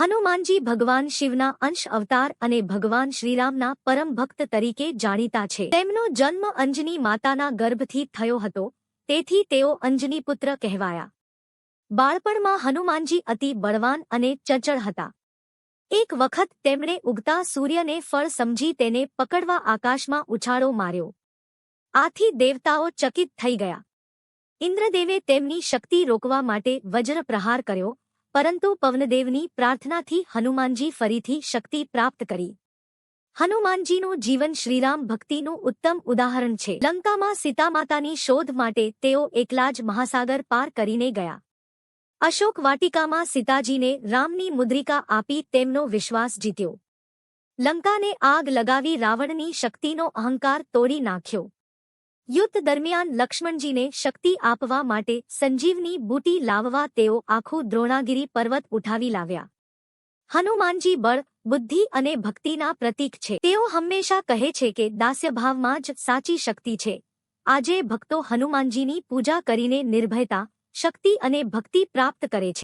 હનુમાનજી ભગવાન શિવના અંશ અવતાર અને ભગવાન શ્રીરામના પરમ ભક્ત તરીકે જાણીતા છે. તેમનો જન્મ અંજની માતાના ગર્ભથી થયો હતો, તેથી તેઓ અંજનીપુત્ર કહેવાયા. બાળપણમાં હનુમાનજી અતિ બળવાન અને ચંચળ હતા. એક વખત તેમણે ઉગતા સૂર્યને ફળ સમજી તેને પકડવા આકાશમાં ઉછાળો માર્યો. આથી દેવતાઓ ચકિત થઈ ગયા. ઇન્દ્રદેવે તેમની શક્તિ રોકવા માટે વજ્ર પ્રહાર કર્યો, પરંતુ પવનદેવની પ્રાર્થનાથી હનુમાનજી ફરીથી શક્તિ પ્રાપ્ત કરી. હનુમાનજીનું જીવન શ્રીરામ ભક્તિનું ઉત્તમ ઉદાહરણ છે. લંકામાં સીતામાતાની શોધ માટે તેઓ એકલા જ મહાસાગર પાર કરીને ગયા. અશોક વાટિકામાં સીતાજીને રામની મુદ્રિકા આપી તેમનો વિશ્વાસ જીત્યો. લંકાને આગ લગાવી રાવણની શક્તિનો અહંકાર તોડી નાખ્યો. યુદ્ધ દરમિયાન લક્ષ્મણજીને શક્તિ આપવા માટે સંજીવની બૂટી લાવવા તેઓ આખું દ્રોણાગિરી પર્વત ઉઠાવી લાવ્યા. હનુમાનજી બળ, બુદ્ધિ અને ભક્તિના પ્રતીક છે. તેઓ હંમેશા કહે છે કે દાસ્યભાવમાં જ સાચી શક્તિ છે. આજે ભક્તો હનુમાનજીની પૂજા કરીને નિર્ભયતા, શક્તિ અને ભક્તિ પ્રાપ્ત કરે છે.